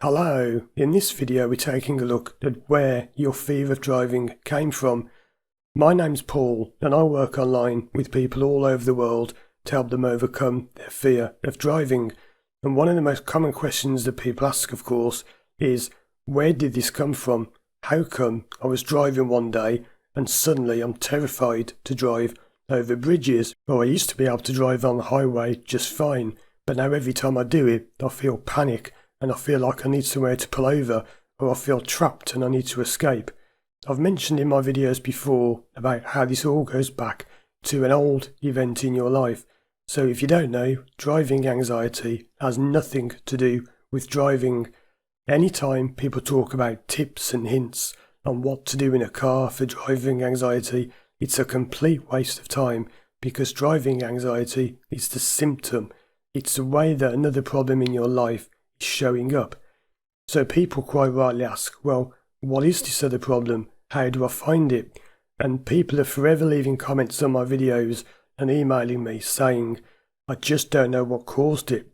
Hello, in this video we're taking a look at where your fear of driving came from. My name's Paul and I work online with people all over the world to help them overcome their fear of driving. And one of the most common questions that people ask, of course, is where did this come from? How come I was driving one day and suddenly I'm terrified to drive over bridges? Well, I used to be able to drive on the highway just fine, but now every time I do it I feel panic and I feel like I need somewhere to pull over, or I feel trapped and I need to escape. I've mentioned in my videos before about how this all goes back to an old event in your life. So if you don't know, driving anxiety has nothing to do with driving. Anytime people talk about tips and hints on what to do in a car for driving anxiety, it's a complete waste of time, because driving anxiety is the symptom. It's the way that another problem in your life is showing up. So people quite rightly ask, well, what is this other problem? How do I find it? And people are forever leaving comments on my videos and emailing me saying, I just don't know what caused it.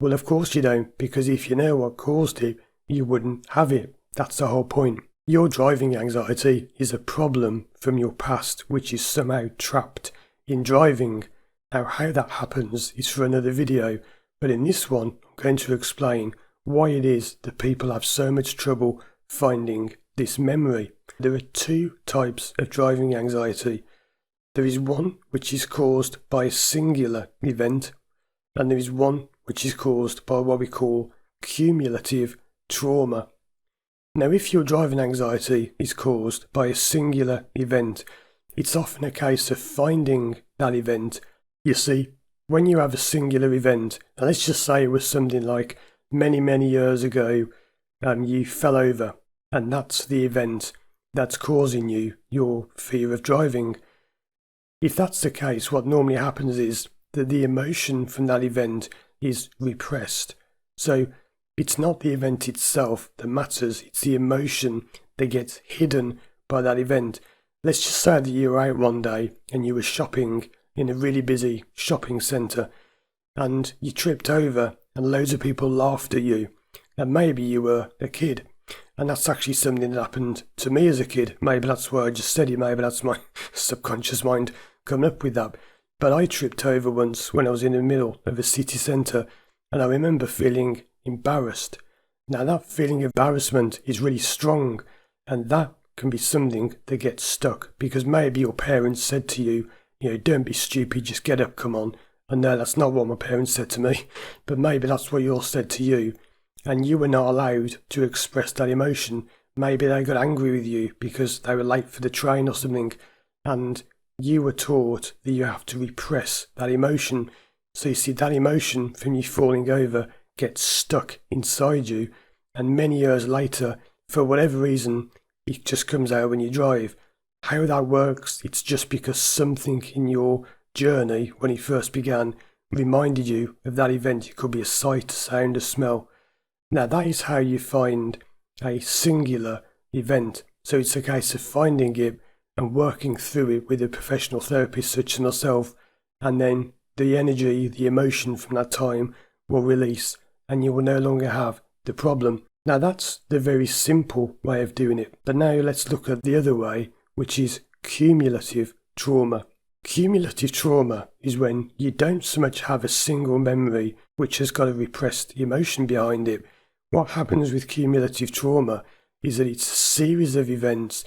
Well, of course you don't, because if you know what caused it, you wouldn't have it. That's the whole point. Your driving anxiety is a problem from your past, which is somehow trapped in driving. Now, how that happens is for another video, but in this one, I'm going to explain why it is that people have so much trouble finding this memory. There are two types of driving anxiety. There is one which is caused by a singular event, and there is one which is caused by what we call cumulative trauma. Now, if your driving anxiety is caused by a singular event, it's often a case of finding that event. You see, when you have a singular event, and let's just say it was something like many years ago, you fell over, and that's the event that's causing you your fear of driving. If that's the case, what normally happens is that the emotion from that event is repressed. So it's not the event itself that matters, it's the emotion that gets hidden by that event. Let's just say that you were out one day and you were shopping in a really busy shopping centre, and you tripped over and loads of people laughed at you, and maybe you were a kid, and that's actually something that happened to me as a kid. Maybe that's why I just said it, maybe that's my subconscious mind coming up with that. But I tripped over once when I was in the middle of a city centre, and I remember feeling embarrassed. Now, that feeling of embarrassment is really strong, and that can be something that gets stuck, because maybe your parents said to you, don't be stupid, just get up, come on. And no, that's not what my parents said to me, but maybe that's what you all said to you, and you were not allowed to express that emotion. Maybe they got angry with you because they were late for the train or something, and you were taught that you have to repress that emotion. So you see, that emotion from you falling over gets stuck inside you, and many years later, for whatever reason, it just comes out when you drive. How that works, it's just because something in your journey when it first began reminded you of that event. It could be a sight, a sound, a smell. Now, that is how you find a singular event. So it's a case of finding it and working through it with a professional therapist such as myself, and then the energy, the emotion from that time will release and you will no longer have the problem. Now, that's the very simple way of doing it. But now let's look at the other way, which is cumulative trauma. Cumulative trauma is when you don't so much have a single memory which has got a repressed emotion behind it. What happens with cumulative trauma is that it's a series of events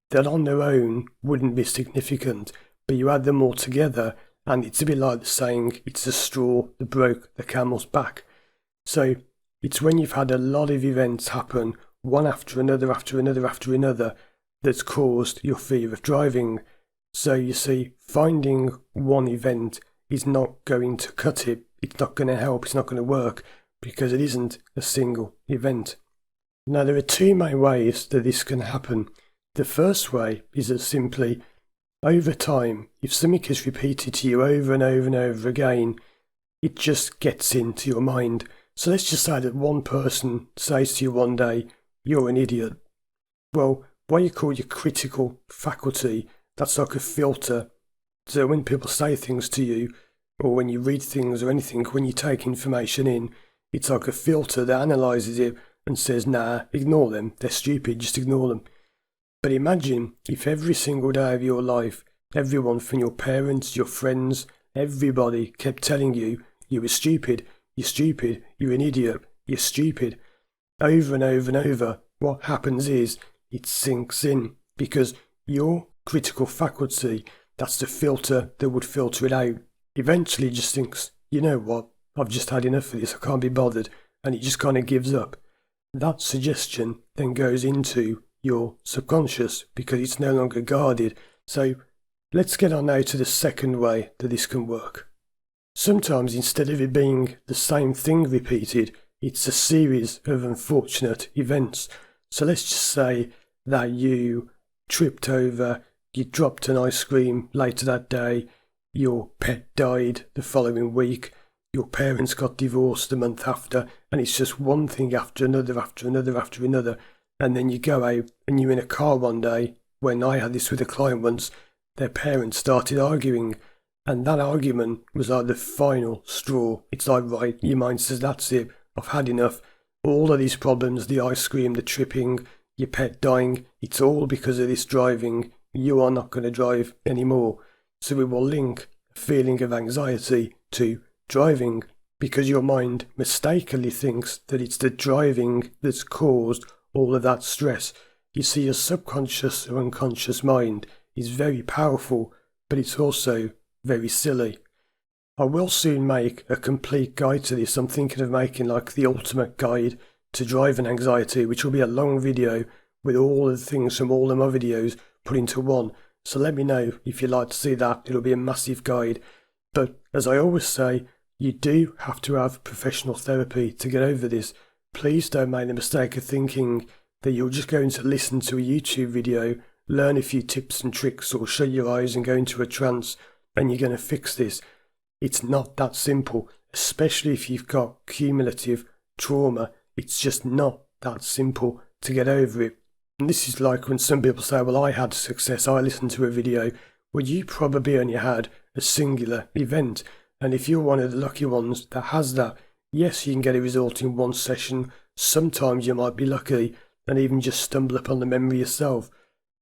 that on their own wouldn't be significant, but you add them all together and it's a bit like the saying, it's the straw that broke the camel's back. So it's when you've had a lot of events happen, one after another, that's caused your fear of driving. So you see, finding one event is not going to cut it. It's not going to help. It's not going to work, because it isn't a single event. Now, there are two main ways that this can happen. The first way is that simply, over time, if something is repeated to you over and over again, it just gets into your mind. So let's just say that one person says to you one day, you're an idiot. Well, what you call your critical faculty, that's like a filter. So when people say things to you, or when you read things or anything, when you take information in, it's like a filter that analyses it and says, nah, ignore them, they're stupid, just ignore them. But imagine if every single day of your life, everyone from your parents, your friends, everybody kept telling you, you were stupid, you're an idiot, you're stupid. Over and over and over, what happens is, it sinks in, because your critical faculty, that's the filter that would filter it out, eventually just thinks, you know what, I've just had enough of this, I can't be bothered, and it just kind of gives up. That suggestion then goes into your subconscious because it's no longer guarded. So let's get on now to the second way that this can work. Sometimes instead of it being the same thing repeated, it's a series of unfortunate events. So let's just say that you tripped over, you dropped an ice cream later that day, your pet died the following week, your parents got divorced the month after, and it's just one thing after another, after another, after another. And then you go out and you're in a car one day, when I had this with a client once, their parents started arguing, and that argument was like the final straw. It's like, right, your mind says, that's it, I've had enough. All of these problems, the ice cream, the tripping, your pet dying, it's all because of this driving. You are not going to drive anymore. So we will link a feeling of anxiety to driving, because your mind mistakenly thinks that it's the driving that's caused all of that stress. You see, your subconscious or unconscious mind is very powerful, but it's also very silly. I will soon make a complete guide to this. I'm thinking of making like the ultimate guide to driving anxiety, which will be a long video with all of the things from all of my videos put into one. So let me know if you'd like to see that. It'll be a massive guide. But as I always say, you do have to have professional therapy to get over this. Please don't make the mistake of thinking that you're just going to listen to a YouTube video, learn a few tips and tricks, or shut your eyes and go into a trance, and you're going to fix this. It's not that simple, especially if you've got cumulative trauma. It's just not that simple to get over it. And this is like when some people say, well, I had success, I listened to a video. Well, you probably only had a singular event. And if you're one of the lucky ones that has that, yes, you can get a result in one session. Sometimes you might be lucky and even just stumble upon the memory yourself.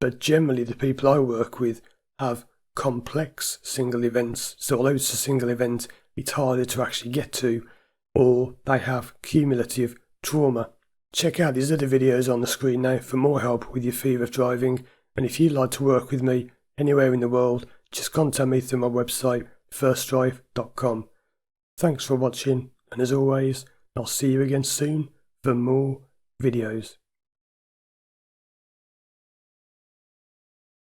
But generally the people I work with have complex single events. So although it's a single event, it's harder to actually get to, or they have cumulative trauma. Check out these other videos on the screen now for more help with your fear of driving. And if you'd like to work with me anywhere in the world, just contact me through my website, firstdrive.com. Thanks for watching, and as always, I'll see you again soon for more videos.